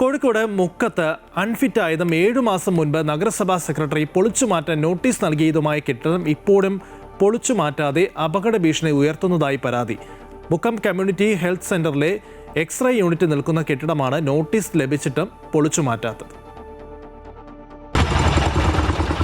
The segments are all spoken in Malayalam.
കോഴിക്കോട് മുക്കത്ത് അൺഫിറ്റായതും 7 മാസം മുൻപ് നഗരസഭാ സെക്രട്ടറി പൊളിച്ചുമാറ്റാൻ നോട്ടീസ് നൽകിയതുമായ കെട്ടിടം ഇപ്പോഴും പൊളിച്ചുമാറ്റാതെ അപകട ഭീഷണി ഉയർത്തുന്നതായി പരാതി. മുക്കം കമ്മ്യൂണിറ്റി ഹെൽത്ത് സെന്ററിലെ എക്സ്റേ യൂണിറ്റ് നിൽക്കുന്ന കെട്ടിടമാണ് നോട്ടീസ് ലഭിച്ചിട്ടും പൊളിച്ചുമാറ്റാത്തത്.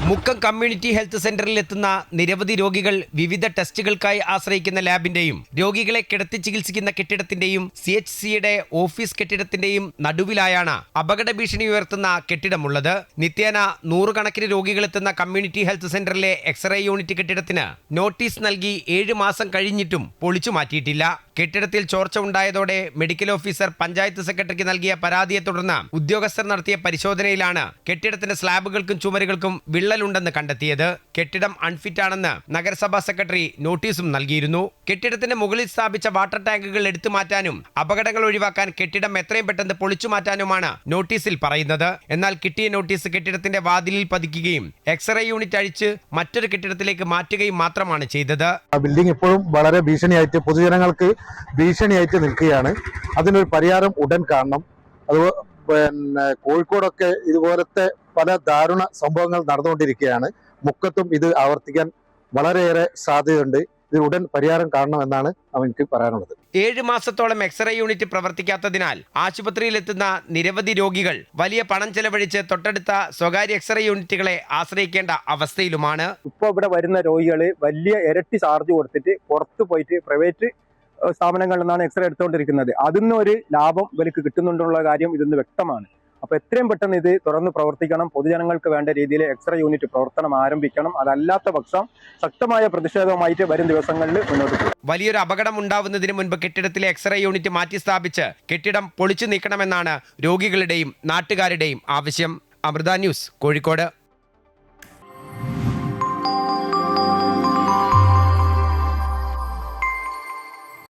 മുക്കം കമ്മ്യൂണിറ്റി ഹെൽത്ത് സെന്ററിൽ എത്തുന്ന നിരവധി രോഗികൾ വിവിധ ടെസ്റ്റുകൾക്കായി ആശ്രയിക്കുന്ന ലാബിന്റെയും രോഗികളെ കിടത്തി ചികിത്സിക്കുന്ന കെട്ടിടത്തിന്റെയും CHCയുടെ ഓഫീസ് കെട്ടിടത്തിന്റെയും നടുവിലായാണ് അപകട ഭീഷണി ഉയർത്തുന്ന കെട്ടിടമുള്ളത്. നിത്യേന 100 കണക്കിന് രോഗികൾ എത്തുന്ന കമ്മ്യൂണിറ്റി ഹെൽത്ത് സെന്ററിലെ എക്സ്റേ യൂണിറ്റ് കെട്ടിടത്തിന് നോട്ടീസ് നൽകി 7 മാസം കഴിഞ്ഞിട്ടും പൊളിച്ചു മാറ്റിയിട്ടില്ല. കെട്ടിടത്തിൽ ചോർച്ച ഉണ്ടായതോടെ മെഡിക്കൽ ഓഫീസർ പഞ്ചായത്ത് സെക്രട്ടറിക്ക് നൽകിയ പരാതിയെ തുടർന്ന് ഉദ്യോഗസ്ഥർ നടത്തിയ പരിശോധനയിലാണ് കെട്ടിടത്തിന്റെ സ്ലാബുകൾക്കും ചുമരുകൾക്കും വിള്ളലുണ്ടെന്ന് കണ്ടെത്തിയത്. കെട്ടിടം അൺഫിറ്റ് ആണെന്ന് നഗരസഭാ സെക്രട്ടറി നോട്ടീസും നൽകിയിരുന്നു. കെട്ടിടത്തിന്റെ മുകളിൽ സ്ഥാപിച്ച വാട്ടർ ടാങ്കുകൾ എടുത്തു മാറ്റാനും അപകടങ്ങൾ ഒഴിവാക്കാൻ കെട്ടിടം എത്രയും പെട്ടെന്ന് പൊളിച്ചു മാറ്റാനുമാണ് നോട്ടീസിൽ പറയുന്നത്. എന്നാൽ കിട്ടിയ നോട്ടീസ് കെട്ടിടത്തിന്റെ വാതിലിൽ പതിക്കുകയും എക്സ്റേ യൂണിറ്റ് അഴിച്ച് മറ്റൊരു കെട്ടിടത്തിലേക്ക് മാറ്റുകയും മാത്രമാണ് ചെയ്തത്. ബിൽഡിംഗ് ഇപ്പോഴും വളരെ ഭീഷണിയായിട്ട് പൊതുജനങ്ങൾക്ക് ഭീഷണിയായിട്ട് നിൽക്കുകയാണ്. അതിനൊരു പരിഹാരം ഉടൻ കാണണം. അത് കോഴിക്കോടൊക്കെ ഇതുപോലത്തെ പല ദാരുണ സംഭവങ്ങൾ നടന്നുകൊണ്ടിരിക്കുകയാണ്. മുക്കത്തും ഇത് ആവർത്തിക്കാൻ വളരെയേറെ സാധ്യതയുണ്ട്. ഇത് ഉടൻ പരിഹാരം കാണണമെന്നാണ് എനിക്ക് പറയാനുള്ളത്. 7 മാസത്തോളം എക്സ്റേ യൂണിറ്റ് പ്രവർത്തിക്കാത്തതിനാൽ ആശുപത്രിയിലെത്തുന്ന നിരവധി രോഗികൾ വലിയ പണം ചെലവഴിച്ച് തൊട്ടടുത്ത സ്വകാര്യ എക്സ്റേ യൂണിറ്റുകളെ ആശ്രയിക്കേണ്ട അവസ്ഥയിലുമാണ്. ഇപ്പോൾ ഇവിടെ വരുന്ന രോഗികൾ വലിയ ഇരട്ടി ചാർജ് കൊടുത്തിട്ട് പുറത്ത് പോയിട്ട് പ്രൈവറ്റ് സ്ഥാപനങ്ങളിൽ നിന്നാണ് എക്സ്റേ എടുത്തുകൊണ്ടിരിക്കുന്നത്. അതിൽ ഒരു ലാഭം ഇവർക്ക് കിട്ടുന്നുണ്ടുള്ള കാര്യം ഇതിന്ന് വ്യക്തമാണ്. അപ്പോൾ എത്രയും പെട്ടെന്ന് ഇത് തുറന്ന് പ്രവർത്തിക്കണം. പൊതുജനങ്ങൾക്ക് വേണ്ട രീതിയിൽ എക്സ്റേ യൂണിറ്റ് പ്രവർത്തനം ആരംഭിക്കണം. അതല്ലാത്ത പക്ഷം ശക്തമായ പ്രതിഷേധവുമായിട്ട് വരും ദിവസങ്ങളിൽ മുന്നോട്ട് പോകും. വലിയൊരു അപകടം ഉണ്ടാവുന്നതിന് മുൻപ് കെട്ടിടത്തിലെ എക്സ്റേ യൂണിറ്റ് മാറ്റി സ്ഥാപിച്ച് കെട്ടിടം പൊളിച്ചു നീക്കണമെന്നാണ് രോഗികളുടെയും നാട്ടുകാരുടെയും ആവശ്യം. അമൃത ന്യൂസ്, കോഴിക്കോട്.